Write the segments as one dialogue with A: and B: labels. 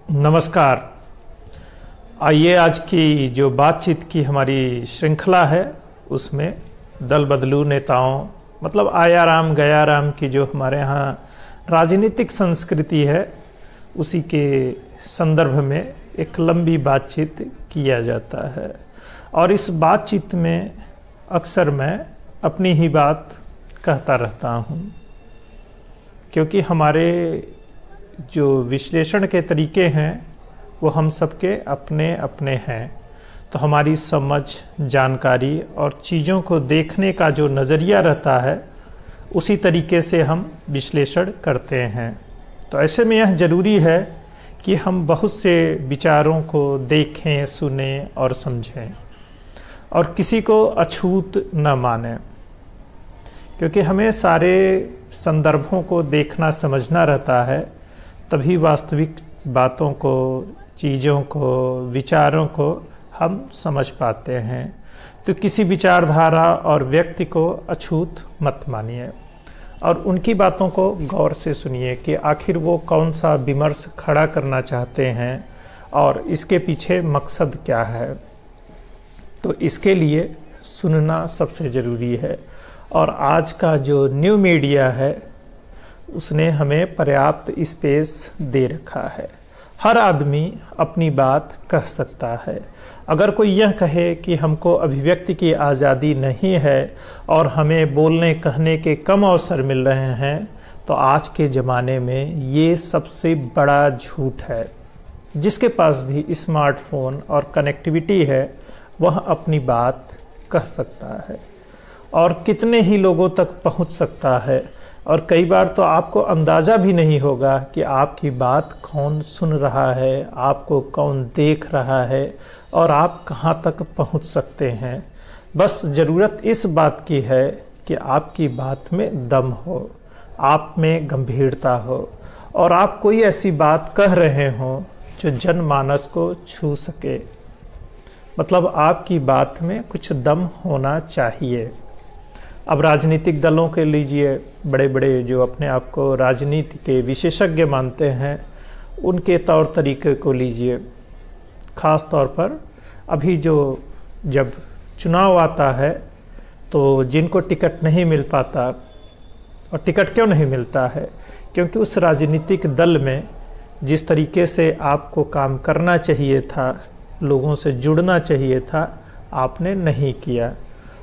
A: नमस्कार। आइए आज की जो बातचीत की हमारी श्रृंखला है उसमें दल बदलू नेताओं मतलब आया राम गया राम की जो हमारे यहाँ राजनीतिक संस्कृति है उसी के संदर्भ में एक लंबी बातचीत किया जाता है। और इस बातचीत में अक्सर मैं अपनी ही बात कहता रहता हूँ, क्योंकि हमारे जो विश्लेषण के तरीके हैं वो हम सबके अपने अपने हैं। तो हमारी समझ, जानकारी और चीज़ों को देखने का जो नज़रिया रहता है उसी तरीके से हम विश्लेषण करते हैं। तो ऐसे में यह ज़रूरी है कि हम बहुत से विचारों को देखें, सुनें और समझें और किसी को अछूत न मानें, क्योंकि हमें सारे संदर्भों को देखना समझना रहता है, तभी वास्तविक बातों को, चीज़ों को, विचारों को हम समझ पाते हैं। तो किसी विचारधारा और व्यक्ति को अछूत मत मानिए और उनकी बातों को गौर से सुनिए कि आखिर वो कौन सा विमर्श खड़ा करना चाहते हैं और इसके पीछे मकसद क्या है। तो इसके लिए सुनना सबसे ज़रूरी है। और आज का जो न्यू मीडिया है उसने हमें पर्याप्त स्पेस दे रखा है। हर आदमी अपनी बात कह सकता है। अगर कोई यह कहे कि हमको अभिव्यक्ति की आज़ादी नहीं है और हमें बोलने कहने के कम अवसर मिल रहे हैं, तो आज के ज़माने में ये सबसे बड़ा झूठ है। जिसके पास भी स्मार्टफोन और कनेक्टिविटी है वह अपनी बात कह सकता है और कितने ही लोगों तक पहुंच सकता है। और कई बार तो आपको अंदाज़ा भी नहीं होगा कि आपकी बात कौन सुन रहा है, आपको कौन देख रहा है और आप कहां तक पहुंच सकते हैं। बस ज़रूरत इस बात की है कि आपकी बात में दम हो, आप में गंभीरता हो और आप कोई ऐसी बात कह रहे हों जो जनमानस को छू सके। मतलब आपकी बात में कुछ दम होना चाहिए। अब राजनीतिक दलों के लीजिए, बड़े बड़े जो अपने आप को राजनीति के विशेषज्ञ मानते हैं, उनके तौर तरीके को लीजिए। ख़ास तौर पर अभी जब चुनाव आता है तो जिनको टिकट नहीं मिल पाता, और टिकट क्यों नहीं मिलता है, क्योंकि उस राजनीतिक दल में जिस तरीके से आपको काम करना चाहिए था, लोगों से जुड़ना चाहिए था, आपने नहीं किया।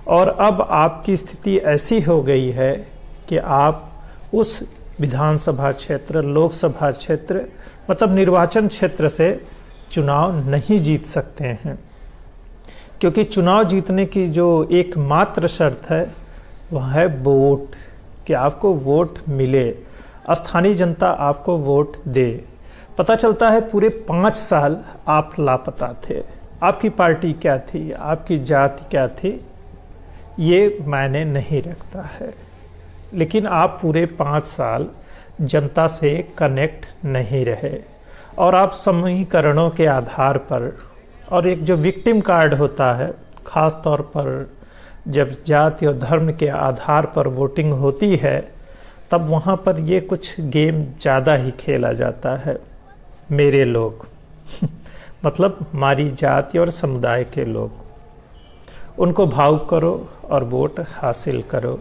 A: और अब आपकी स्थिति ऐसी हो गई है कि आप उस विधानसभा क्षेत्र, लोकसभा क्षेत्र मतलब निर्वाचन क्षेत्र से चुनाव नहीं जीत सकते हैं, क्योंकि चुनाव जीतने की जो एकमात्र शर्त है वह है वोट, कि आपको वोट मिले, स्थानीय जनता आपको वोट दे। पता चलता है पूरे 5 साल आप लापता थे। आपकी पार्टी क्या थी, आपकी जाति क्या थी, ये मायने नहीं रखता है, लेकिन आप पूरे 5 साल जनता से कनेक्ट नहीं रहे और आप समीकरणों के आधार पर, और एक जो विक्टिम कार्ड होता है, ख़ास तौर पर जब जाति और धर्म के आधार पर वोटिंग होती है, तब वहाँ पर ये कुछ गेम ज़्यादा ही खेला जाता है। मेरे लोग मतलब हमारी जाति और समुदाय के लोग, उनको भावुक करो और वोट हासिल करो।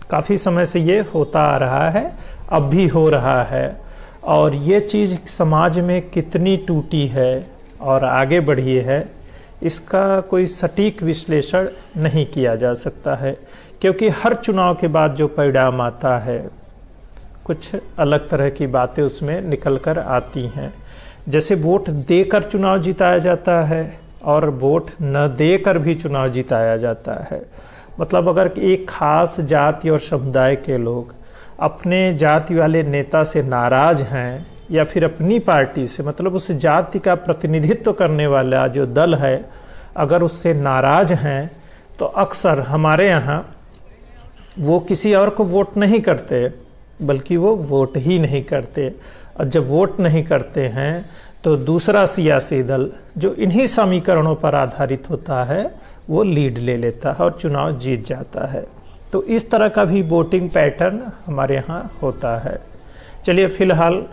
A: काफ़ी समय से ये होता आ रहा है, अब भी हो रहा है, और ये चीज़ समाज में कितनी टूटी है और आगे बढ़ी है, इसका कोई सटीक विश्लेषण नहीं किया जा सकता है, क्योंकि हर चुनाव के बाद जो परिणाम आता है कुछ अलग तरह की बातें उसमें निकल कर आती हैं। जैसे वोट देकर चुनाव जिताया जाता है और वोट न देकर भी चुनाव जिताया जाता है। मतलब अगर एक खास जाति और समुदाय के लोग अपने जाति वाले नेता से नाराज़ हैं या फिर अपनी पार्टी से, मतलब उस जाति का प्रतिनिधित्व करने वाला जो दल है, अगर उससे नाराज़ हैं, तो अक्सर हमारे यहाँ वो किसी और को वोट नहीं करते, बल्कि वो वोट ही नहीं करते। और जब वोट नहीं करते हैं तो दूसरा सियासी दल जो इन्हीं समीकरणों पर आधारित होता है वो लीड ले लेता है और चुनाव जीत जाता है। तो इस तरह का भी वोटिंग पैटर्न हमारे यहाँ होता है। चलिए फ़िलहाल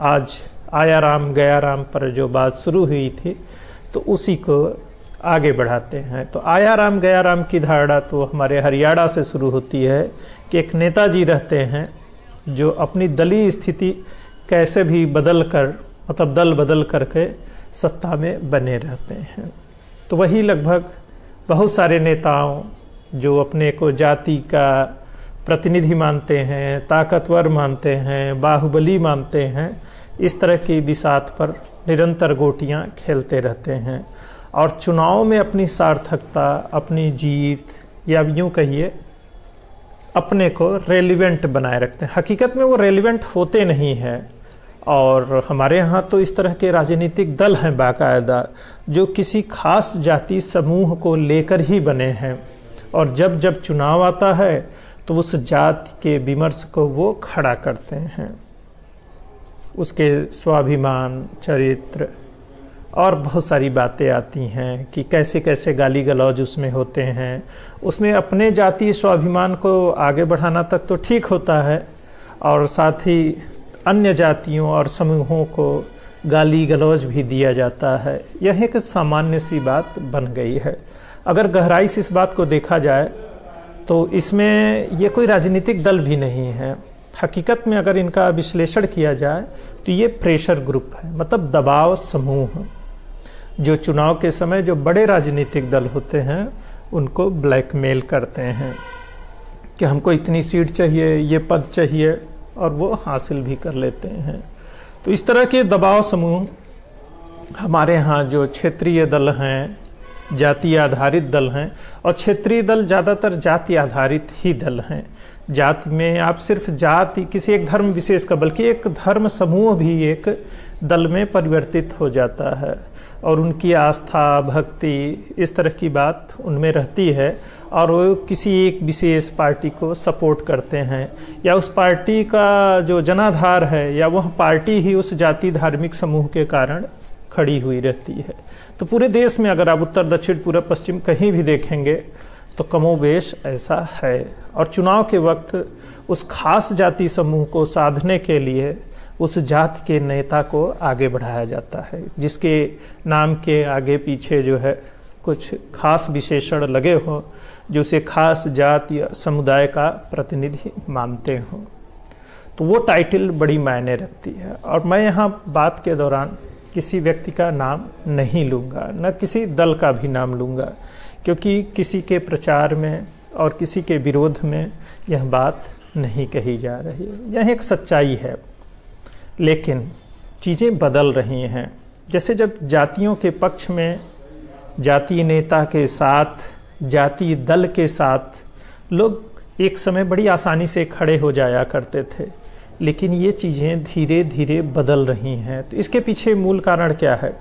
A: आज आया राम गया राम पर जो बात शुरू हुई थी तो उसी को आगे बढ़ाते हैं। तो आया राम गया राम की धारणा तो हमारे हरियाणा से शुरू होती है कि एक नेताजी रहते हैं जो अपनी दलीय स्थिति कैसे भी बदल कर, मतलब दल बदल करके सत्ता में बने रहते हैं। तो वही लगभग बहुत सारे नेताओं जो अपने को जाति का प्रतिनिधि मानते हैं, ताकतवर मानते हैं, बाहुबली मानते हैं, इस तरह की बिसात पर निरंतर गोटियां खेलते रहते हैं और चुनाव में अपनी सार्थकता, अपनी जीत या यूँ कहिए अपने को रेलिवेंट बनाए रखते हैं। हकीकत में वो रेलिवेंट होते नहीं हैं। और हमारे यहाँ तो इस तरह के राजनीतिक दल हैं बाकायदा जो किसी खास जाति समूह को लेकर ही बने हैं और जब जब चुनाव आता है तो उस जाति के विमर्श को वो खड़ा करते हैं, उसके स्वाभिमान, चरित्र और बहुत सारी बातें आती हैं कि कैसे कैसे गाली गलौज उसमें होते हैं। उसमें अपने जातीय स्वाभिमान को आगे बढ़ाना तक तो ठीक होता है और साथ ही अन्य जातियों और समूहों को गाली गलौज भी दिया जाता है। यह एक सामान्य सी बात बन गई है। अगर गहराई से इस बात को देखा जाए तो इसमें ये कोई राजनीतिक दल भी नहीं है। हकीकत में अगर इनका विश्लेषण किया जाए तो ये प्रेशर ग्रुप है, मतलब दबाव समूह जो चुनाव के समय जो बड़े राजनीतिक दल होते हैं उनको ब्लैकमेल करते हैं कि हमको इतनी सीट चाहिए, ये पद चाहिए, और वो हासिल भी कर लेते हैं। तो इस तरह के दबाव समूह हमारे यहाँ जो क्षेत्रीय दल हैं, जाति आधारित दल हैं, और क्षेत्रीय दल ज़्यादातर जाति आधारित ही दल हैं। जाति में आप सिर्फ जाति किसी एक धर्म विशेष का बल्कि एक धर्म समूह भी एक दल में परिवर्तित हो जाता है और उनकी आस्था, भक्ति, इस तरह की बात उनमें रहती है और वो किसी एक विशेष पार्टी को सपोर्ट करते हैं या उस पार्टी का जो जनाधार है या वह पार्टी ही उस जाति धार्मिक समूह के कारण खड़ी हुई रहती है। तो पूरे देश में अगर आप उत्तर, दक्षिण, पूर्व, पश्चिम कहीं भी देखेंगे तो कमोबेश ऐसा है। और चुनाव के वक्त उस खास जाति समूह को साधने के लिए उस जाति के नेता को आगे बढ़ाया जाता है जिसके नाम के आगे पीछे जो है कुछ खास विशेषण लगे हों जो उसे खास जाति या समुदाय का प्रतिनिधि मानते हों। तो वो टाइटल बड़ी मायने रखती है। और मैं यहाँ बात के दौरान किसी व्यक्ति का नाम नहीं लूँगा, न किसी दल का भी नाम लूँगा, क्योंकि किसी के प्रचार में और किसी के विरोध में यह बात नहीं कही जा रही है। यह एक सच्चाई है, लेकिन चीज़ें बदल रही हैं। जैसे जब जातियों के पक्ष में जातीय नेता के साथ, जातीय दल के साथ लोग एक समय बड़ी आसानी से खड़े हो जाया करते थे, लेकिन ये चीज़ें धीरे धीरे बदल रही हैं। तो इसके पीछे मूल कारण क्या है?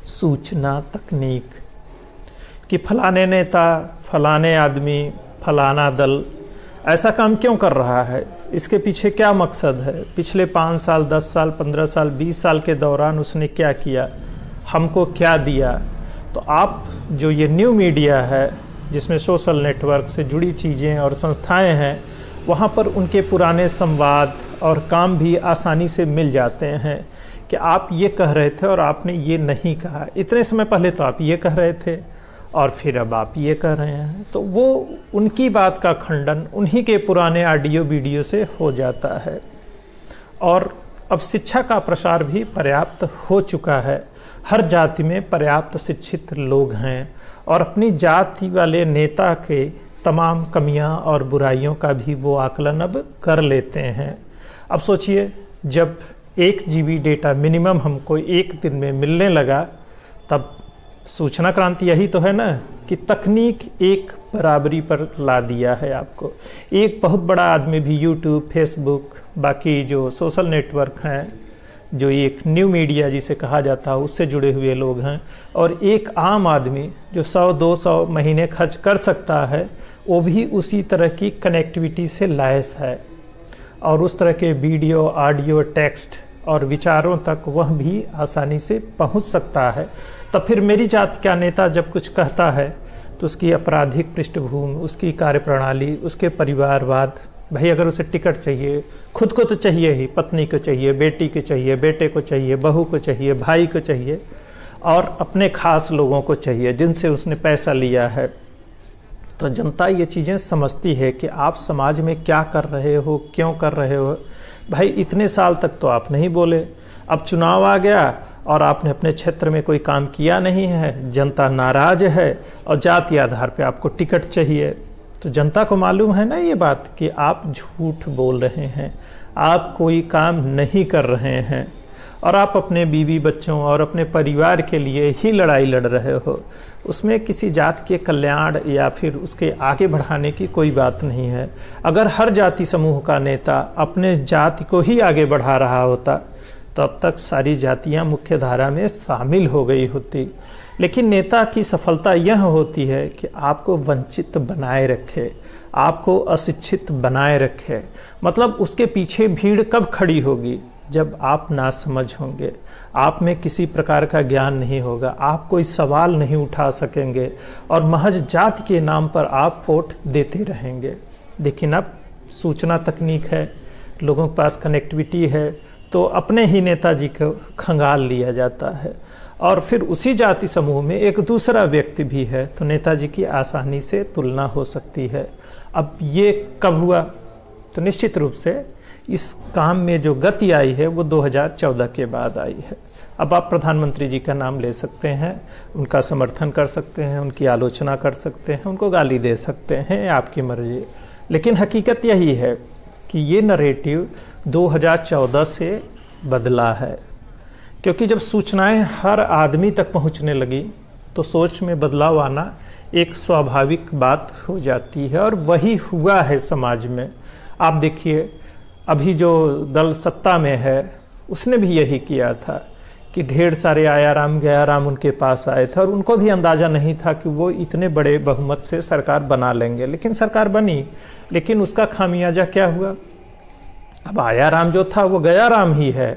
A: सूचना तकनीक कि फलाने नेता, फलाने आदमी, फलाना दल ऐसा काम क्यों कर रहा है, इसके पीछे क्या मकसद है, पिछले 5 साल, 10 साल, 15 साल, 20 साल के दौरान उसने क्या किया, हमको क्या दिया। तो आप जो ये न्यू मीडिया है जिसमें सोशल नेटवर्क से जुड़ी चीज़ें और संस्थाएं हैं, वहाँ पर उनके पुराने संवाद और काम भी आसानी से मिल जाते हैं कि आप ये कह रहे थे और आपने ये नहीं कहा, इतने समय पहले तो आप ये कह रहे थे और फिर अब आप ये कह रहे हैं। तो वो उनकी बात का खंडन उन्हीं के पुराने ऑडियो वीडियो से हो जाता है। और अब शिक्षा का प्रसार भी पर्याप्त हो चुका है, हर जाति में पर्याप्त शिक्षित लोग हैं और अपनी जाति वाले नेता के तमाम कमियां और बुराइयों का भी वो आकलन अब कर लेते हैं। अब सोचिए, जब 1 GB डेटा मिनिमम हमको एक दिन में मिलने लगा, तब सूचना क्रांति यही तो है ना कि तकनीक एक बराबरी पर ला दिया है आपको। एक बहुत बड़ा आदमी भी यूट्यूब, फेसबुक, बाकी जो सोशल नेटवर्क हैं, जो एक न्यू मीडिया जिसे कहा जाता है, उससे जुड़े हुए लोग हैं, और एक आम आदमी जो 100-200 महीने खर्च कर सकता है, वो भी उसी तरह की कनेक्टिविटी से लैस है और उस तरह के वीडियो, ऑडियो, टेक्स्ट और विचारों तक वह भी आसानी से पहुंच सकता है। तब फिर मेरी जाति का नेता जब कुछ कहता है तो उसकी आपराधिक पृष्ठभूमि, उसकी कार्यप्रणाली, उसके परिवारवाद भाई अगर उसे टिकट चाहिए, खुद को तो चाहिए ही, पत्नी को चाहिए, बेटी को चाहिए, बेटे को चाहिए, बहू को चाहिए, भाई को चाहिए, और अपने खास लोगों को चाहिए जिनसे उसने पैसा लिया है। तो जनता ये चीज़ें समझती है कि आप समाज में क्या कर रहे हो, क्यों कर रहे हो। भाई इतने साल तक तो आप नहीं बोले, अब चुनाव आ गया और आपने अपने क्षेत्र में कोई काम किया नहीं है, जनता नाराज है और जाति आधार पे आपको टिकट चाहिए। तो जनता को मालूम है ना ये बात कि आप झूठ बोल रहे हैं, आप कोई काम नहीं कर रहे हैं और आप अपने बीवी बच्चों और अपने परिवार के लिए ही लड़ाई लड़ रहे हो। उसमें किसी जात के कल्याण या फिर उसके आगे बढ़ाने की कोई बात नहीं है। अगर हर जाति समूह का नेता अपने जाति को ही आगे बढ़ा रहा होता तो अब तक सारी जातियां मुख्य धारा में शामिल हो गई होती। लेकिन नेता की सफलता यह होती है कि आपको वंचित बनाए रखे, आपको अशिक्षित बनाए रखे। मतलब उसके पीछे भीड़ कब खड़ी होगी? जब आप नासमझ होंगे, आप में किसी प्रकार का ज्ञान नहीं होगा, आप कोई सवाल नहीं उठा सकेंगे और महज जाति के नाम पर आप वोट देते रहेंगे। लेकिन अब सूचना तकनीक है, लोगों के पास कनेक्टिविटी है, तो अपने ही नेताजी को खंगाल लिया जाता है और फिर उसी जाति समूह में एक दूसरा व्यक्ति भी है तो नेताजी की आसानी से तुलना हो सकती है। अब ये कब हुआ? तो निश्चित रूप से इस काम में जो गति आई है वो 2014 के बाद आई है। अब आप प्रधानमंत्री जी का नाम ले सकते हैं, उनका समर्थन कर सकते हैं, उनकी आलोचना कर सकते हैं, उनको गाली दे सकते हैं, आपकी मर्जी। लेकिन हकीकत यही है कि ये नरेटिव 2014 से बदला है, क्योंकि जब सूचनाएं हर आदमी तक पहुंचने लगी तो सोच में बदलाव आना एक स्वाभाविक बात हो जाती है और वही हुआ है समाज में। आप देखिए अभी जो दल सत्ता में है उसने भी यही किया था कि ढेर सारे आयाराम गयाराम उनके पास आए थे और उनको भी अंदाज़ा नहीं था कि वो इतने बड़े बहुमत से सरकार बना लेंगे। लेकिन सरकार बनी, लेकिन उसका खामियाजा क्या हुआ? अब आयाराम जो था वो गयाराम ही है।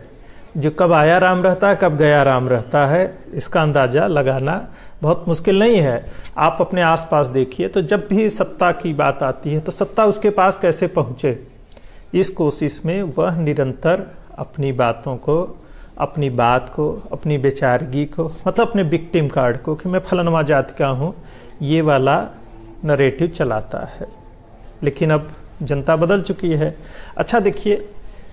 A: जो कब आयाराम रहता है कब गयाराम रहता है इसका अंदाज़ा लगाना बहुत मुश्किल नहीं है। आप अपने आसपास देखिए तो जब भी सत्ता की बात आती है तो सत्ता उसके पास कैसे पहुँचे, इस कोशिश में वह निरंतर अपनी बातों को, अपनी बात को, अपनी बेचारगी को, मतलब अपने विक्टिम कार्ड को कि मैं फलानवा जाति का हूँ, ये वाला नरेटिव चलाता है। लेकिन अब जनता बदल चुकी है। अच्छा देखिए,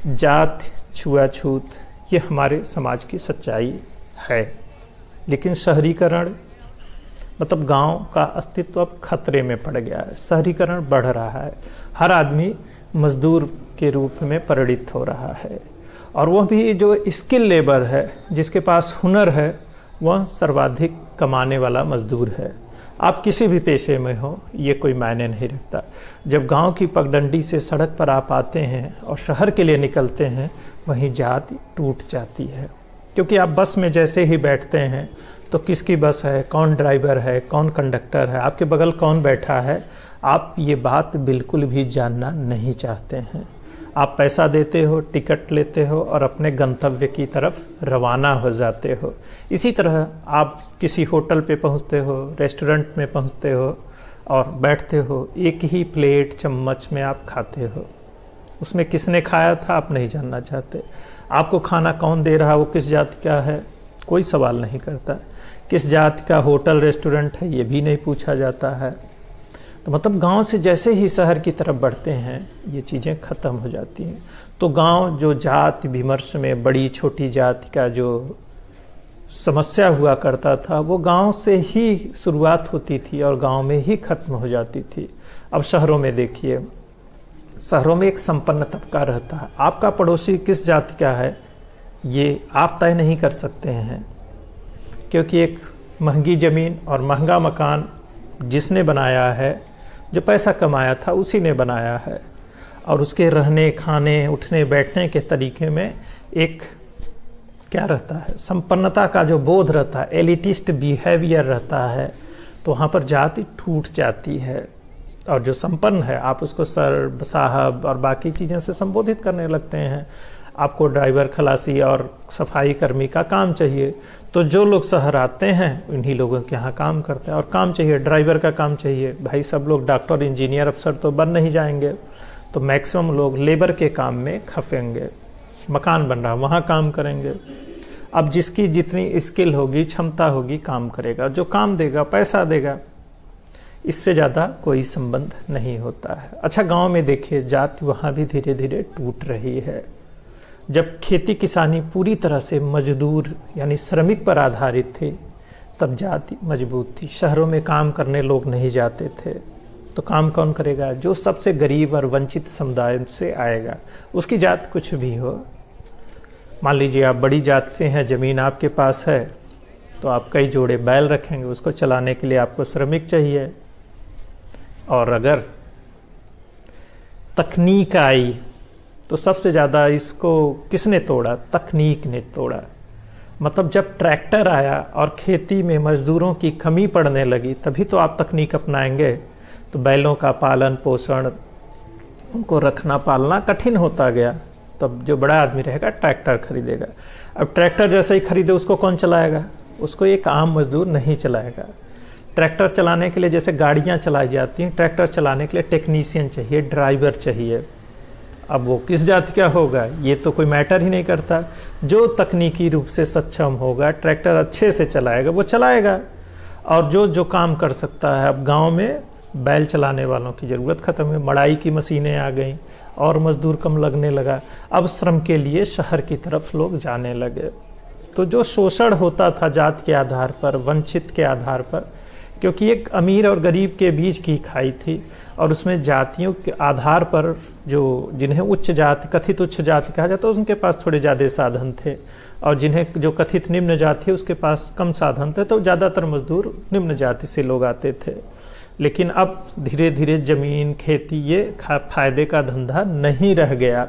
A: जात छुआछूत ये हमारे समाज की सच्चाई है, लेकिन शहरीकरण मतलब गांव का अस्तित्व अब खतरे में पड़ गया है। शहरीकरण बढ़ रहा है, हर आदमी मजदूर के रूप में परिणित हो रहा है और वह भी जो स्किल लेबर है, जिसके पास हुनर है, वह सर्वाधिक कमाने वाला मजदूर है। आप किसी भी पेशे में हो ये कोई मायने नहीं रखता। जब गांव की पगडंडी से सड़क पर आप आते हैं और शहर के लिए निकलते हैं, वहीं जाति टूट जाती है। क्योंकि आप बस में जैसे ही बैठते हैं तो किसकी बस है, कौन ड्राइवर है, कौन कंडक्टर है, आपके बगल कौन बैठा है, आप ये बात बिल्कुल भी जानना नहीं चाहते हैं। आप पैसा देते हो, टिकट लेते हो और अपने गंतव्य की तरफ रवाना हो जाते हो। इसी तरह आप किसी होटल पे पहुंचते हो, रेस्टोरेंट में पहुंचते हो और बैठते हो, एक ही प्लेट चम्मच में आप खाते हो। उसमें किसने खाया था आप नहीं जानना चाहते। आपको खाना कौन दे रहा, वो किस जाति का है, कोई सवाल नहीं करता। किस जाति का होटल रेस्टोरेंट है ये भी नहीं पूछा जाता है। तो मतलब गांव से जैसे ही शहर की तरफ बढ़ते हैं ये चीज़ें ख़त्म हो जाती हैं। तो गांव जो जाति विमर्श में बड़ी छोटी जाति का जो समस्या हुआ करता था, वो गांव से ही शुरुआत होती थी और गांव में ही ख़त्म हो जाती थी। अब शहरों में देखिए, शहरों में एक संपन्न तबका रहता है। आपका पड़ोसी किस जाति का है ये आप तय नहीं कर सकते हैं, क्योंकि एक महंगी ज़मीन और महंगा मकान जिसने बनाया है, जो पैसा कमाया था उसी ने बनाया है और उसके रहने खाने उठने बैठने के तरीके में एक क्या रहता है, संपन्नता का जो बोध रहता है, एलिटिस्ट बिहेवियर रहता है। तो वहाँ पर जाति टूट जाती है और जो संपन्न है आप उसको सर साहब और बाकी चीज़ें से संबोधित करने लगते हैं। आपको ड्राइवर, खलासी और सफाई कर्मी का काम चाहिए, तो जो लोग शहर आते हैं उन्हीं लोगों के यहाँ काम करते हैं। और काम चाहिए, ड्राइवर का काम चाहिए, भाई सब लोग डॉक्टर, इंजीनियर, अफसर तो बन नहीं जाएंगे। तो मैक्सिमम लोग लेबर के काम में खपेंगे। मकान बन रहा वहाँ काम करेंगे। अब जिसकी जितनी स्किल होगी, क्षमता होगी, काम करेगा। जो काम देगा पैसा देगा, इससे ज़्यादा कोई संबंध नहीं होता है। अच्छा, गांव में देखिए जाति वहाँ भी धीरे धीरे टूट रही है। जब खेती किसानी पूरी तरह से मजदूर यानी श्रमिक पर आधारित थी, तब जाति मजबूत थी। शहरों में काम करने लोग नहीं जाते थे, तो काम कौन करेगा? जो सबसे गरीब और वंचित समुदाय से आएगा, उसकी जात कुछ भी हो। मान लीजिए आप बड़ी जात से हैं, ज़मीन आपके पास है, तो आप कई जोड़े बैल रखेंगे, उसको चलाने के लिए आपको श्रमिक चाहिए। और अगर तकनीक आई तो सबसे ज़्यादा इसको किसने तोड़ा? तकनीक ने तोड़ा। मतलब जब ट्रैक्टर आया और खेती में मजदूरों की कमी पड़ने लगी, तभी तो आप तकनीक अपनाएंगे। तो बैलों का पालन पोषण, उनको रखना पालना कठिन होता गया। तब जो बड़ा आदमी रहेगा ट्रैक्टर खरीदेगा। अब ट्रैक्टर जैसे ही खरीदे, उसको कौन चलाएगा? उसको एक आम मजदूर नहीं चलाएगा। ट्रैक्टर चलाने के लिए जैसे गाड़ियाँ चलाई जाती हैं, ट्रैक्टर चलाने के लिए टेक्नीशियन चाहिए, ड्राइवर चाहिए। अब वो किस जाति का होगा ये तो कोई मैटर ही नहीं करता। जो तकनीकी रूप से सक्षम होगा, ट्रैक्टर अच्छे से चलाएगा, वो चलाएगा। और जो काम कर सकता है, अब गांव में बैल चलाने वालों की ज़रूरत ख़त्म है, मड़ाई की मशीनें आ गई और मजदूर कम लगने लगा। अब श्रम के लिए शहर की तरफ लोग जाने लगे। तो जो शोषण होता था जात के आधार पर, वंचित के आधार पर, क्योंकि एक अमीर और गरीब के बीच की खाई थी, और उसमें जातियों के आधार पर जो जिन्हें उच्च जाति, कथित उच्च जाति कहा जाता है, उनके पास थोड़े ज़्यादा साधन थे, और जिन्हें जो कथित निम्न जाति है उसके पास कम साधन थे। तो ज़्यादातर मजदूर निम्न जाति से लोग आते थे। लेकिन अब धीरे धीरे ज़मीन, खेती, ये फायदे का धंधा नहीं रह गया।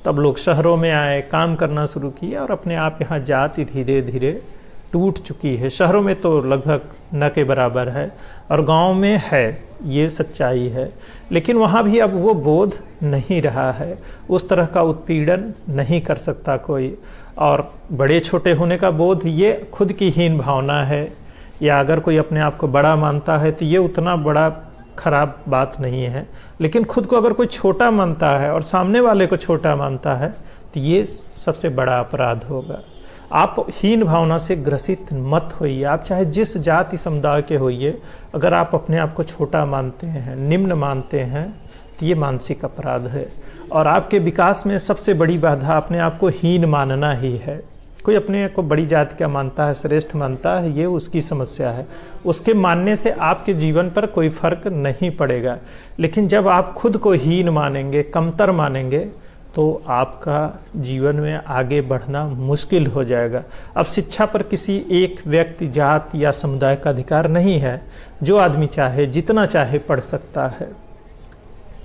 A: तब लोग शहरों में आए, काम करना शुरू किए, और अपने आप यहाँ जाति धीरे धीरे टूट चुकी है। शहरों में तो लगभग न के बराबर है, और गांव में है, ये सच्चाई है। लेकिन वहाँ भी अब वो बोध नहीं रहा है, उस तरह का उत्पीड़न नहीं कर सकता कोई। और बड़े छोटे होने का बोध, ये खुद की हीन भावना है, या अगर कोई अपने आप को बड़ा मानता है तो ये उतना बड़ा खराब बात नहीं है। लेकिन खुद को अगर कोई छोटा मानता है और सामने वाले को छोटा मानता है, तो ये सबसे बड़ा अपराध होगा। आप हीन भावना से ग्रसित मत होइए। आप चाहे जिस जाति समुदाय के होइए, अगर आप अपने आप को छोटा मानते हैं, निम्न मानते हैं, तो ये मानसिक अपराध है। और आपके विकास में सबसे बड़ी बाधा अपने आप को हीन मानना ही है। कोई अपने को बड़ी जाति का मानता है, श्रेष्ठ मानता है, ये उसकी समस्या है। उसके मानने से आपके जीवन पर कोई फर्क नहीं पड़ेगा। लेकिन जब आप खुद को हीन मानेंगे, कमतर मानेंगे, तो आपका जीवन में आगे बढ़ना मुश्किल हो जाएगा। अब शिक्षा पर किसी एक व्यक्ति, जात या समुदाय का अधिकार नहीं है। जो आदमी चाहे, जितना चाहे पढ़ सकता है।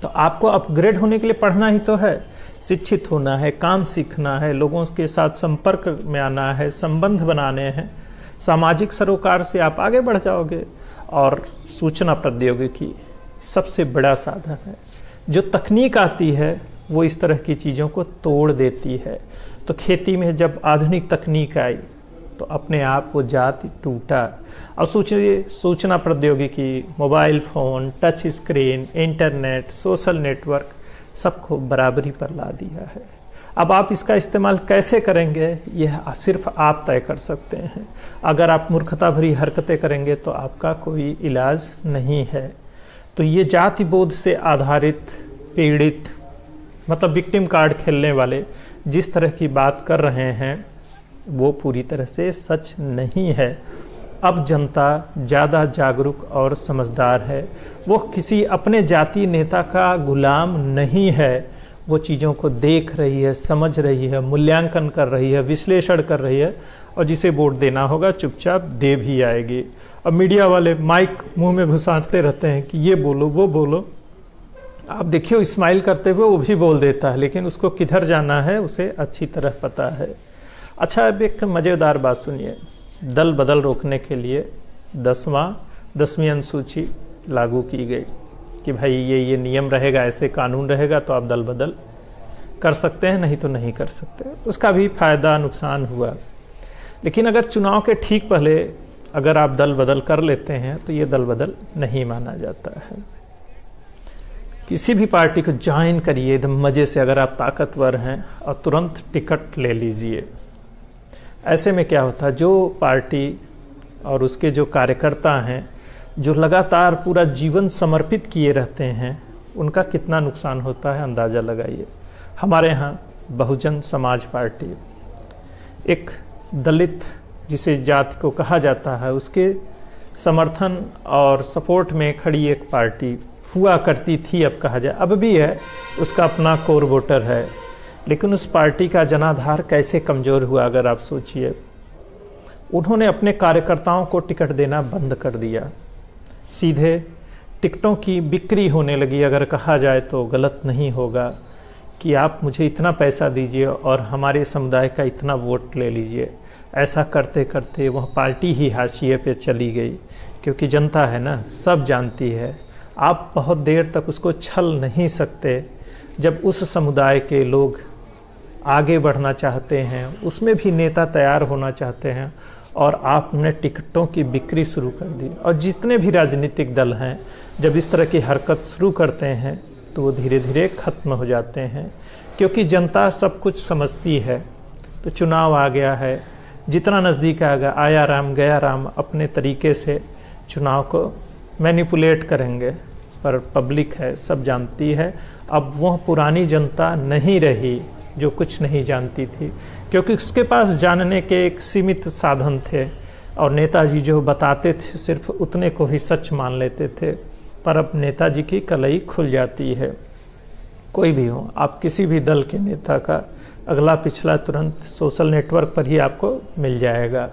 A: तो आपको अपग्रेड होने के लिए पढ़ना ही तो है, शिक्षित होना है, काम सीखना है, लोगों के साथ संपर्क में आना है, संबंध बनाने हैं। सामाजिक सरोकार से आप आगे बढ़ जाओगे। और सूचना प्रौद्योगिकी सबसे बड़ा साधन है। जो तकनीक आती है वो इस तरह की चीज़ों को तोड़ देती है। तो खेती में जब आधुनिक तकनीक आई, तो अपने आप वो जाति टूटा। अब सोचिए, सूचना प्रौद्योगिकी, mobile phone, touch screen, internet, social network, सबको बराबरी पर ला दिया है। अब आप इसका इस्तेमाल कैसे करेंगे, यह सिर्फ आप तय कर सकते हैं। अगर आप मूर्खता भरी हरकतें करेंगे तो आपका कोई इलाज नहीं है। तो ये जाति बोध से आधारित, पीड़ित, मतलब विक्टिम कार्ड खेलने वाले जिस तरह की बात कर रहे हैं, वो पूरी तरह से सच नहीं है। अब जनता ज़्यादा जागरूक और समझदार है। वो किसी अपने जाति नेता का गुलाम नहीं है। वो चीज़ों को देख रही है, समझ रही है, मूल्यांकन कर रही है, विश्लेषण कर रही है, और जिसे वोट देना होगा चुपचाप दे भी आएगी। अब मीडिया वाले माइक मुंह में घुसाते रहते हैं कि ये बोलो, वो बोलो। आप देखिए, स्माइल करते हुए वो भी बोल देता है, लेकिन उसको किधर जाना है उसे अच्छी तरह पता है। अच्छा, अब एक मज़ेदार बात सुनिए। दल बदल रोकने के लिए 10वीं अनुसूची लागू की गई कि भाई ये नियम रहेगा, ऐसे कानून रहेगा, तो आप दल बदल कर सकते हैं, नहीं तो नहीं कर सकते। उसका भी फायदा नुकसान हुआ। लेकिन अगर चुनाव के ठीक पहले अगर आप दल बदल कर लेते हैं, तो ये दल बदल नहीं माना जाता है। किसी भी पार्टी को ज्वाइन करिए एकदम मज़े से, अगर आप ताकतवर हैं, और तुरंत टिकट ले लीजिए। ऐसे में क्या होता है, जो पार्टी और उसके जो कार्यकर्ता हैं जो लगातार पूरा जीवन समर्पित किए रहते हैं, उनका कितना नुकसान होता है अंदाज़ा लगाइए। हमारे यहाँ बहुजन समाज पार्टी, एक दलित जिसे जाति को कहा जाता है, उसके समर्थन और सपोर्ट में खड़ी एक पार्टी हुआ करती थी, अब कहा जाए अब भी है, उसका अपना कोर वोटर है, लेकिन उस पार्टी का जनाधार कैसे कमज़ोर हुआ अगर आप सोचिए। उन्होंने अपने कार्यकर्ताओं को टिकट देना बंद कर दिया, सीधे टिकटों की बिक्री होने लगी। अगर कहा जाए तो गलत नहीं होगा कि आप मुझे इतना पैसा दीजिए और हमारे समुदाय का इतना वोट ले लीजिए। ऐसा करते करते वह पार्टी ही हाशिए पे चली गई, क्योंकि जनता है ना, सब जानती है। आप बहुत देर तक उसको छल नहीं सकते। जब उस समुदाय के लोग आगे बढ़ना चाहते हैं, उसमें भी नेता तैयार होना चाहते हैं, और आपने टिकटों की बिक्री शुरू कर दी। और जितने भी राजनीतिक दल हैं, जब इस तरह की हरकत शुरू करते हैं तो वो धीरे धीरे ख़त्म हो जाते हैं, क्योंकि जनता सब कुछ समझती है। तो चुनाव आ गया है, जितना नज़दीक आया राम गया राम अपने तरीके से चुनाव को मैनिपुलेट करेंगे, पर पब्लिक है, सब जानती है। अब वह पुरानी जनता नहीं रही जो कुछ नहीं जानती थी, क्योंकि उसके पास जानने के एक सीमित साधन थे, और नेताजी जो बताते थे सिर्फ उतने को ही सच मान लेते थे। पर अब नेताजी की कलई खुल जाती है। कोई भी हो, आप किसी भी दल के नेता का अगला पिछला तुरंत सोशल नेटवर्क पर ही आपको मिल जाएगा।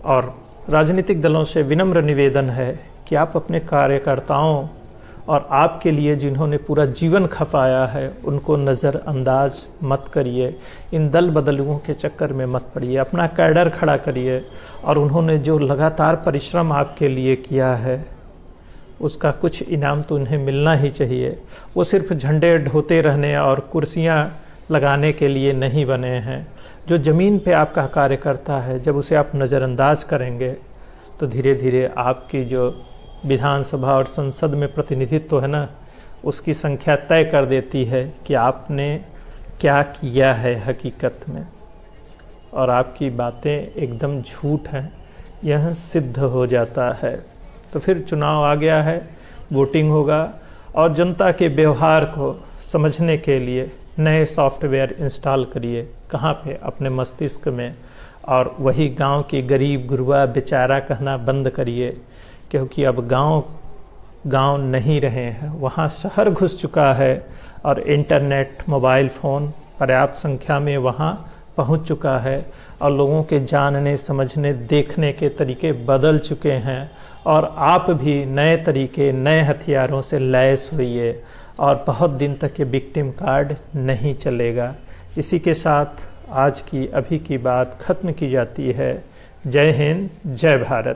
A: और राजनीतिक दलों से विनम्र निवेदन है कि आप अपने कार्यकर्ताओं और आपके लिए जिन्होंने पूरा जीवन खपाया है, उनको नज़रअंदाज मत करिए। इन दल बदलुओं के चक्कर में मत पड़िए, अपना कैडर खड़ा करिए, और उन्होंने जो लगातार परिश्रम आपके लिए किया है, उसका कुछ इनाम तो उन्हें मिलना ही चाहिए। वो सिर्फ झंडे ढोते रहने और कुर्सियां लगाने के लिए नहीं बने हैं। जो ज़मीन पे आपका कार्यकर्ता है, जब उसे आप नज़रअंदाज करेंगे तो धीरे धीरे आपकी जो विधानसभा और संसद में प्रतिनिधित्व है ना, उसकी संख्या तय कर देती है कि आपने क्या किया है हकीकत में, और आपकी बातें एकदम झूठ हैं, यह सिद्ध हो जाता है। तो फिर चुनाव आ गया है, वोटिंग होगा, और जनता के व्यवहार को समझने के लिए नए सॉफ्टवेयर इंस्टॉल करिए। कहाँ पे? अपने मस्तिष्क में। और वही गांव की गरीब गुरबा बेचारा कहना बंद करिए, क्योंकि अब गांव नहीं रहे हैं, वहाँ शहर घुस चुका है, और इंटरनेट मोबाइल फ़ोन पर्याप्त संख्या में वहाँ पहुँच चुका है, और लोगों के जानने समझने देखने के तरीके बदल चुके हैं। और आप भी नए तरीके नए हथियारों से लैस हुइए, और बहुत दिन तक ये विक्टिम कार्ड नहीं चलेगा। इसी के साथ आज की अभी की बात ख़त्म की जाती है। जय हिंद, जय भारत।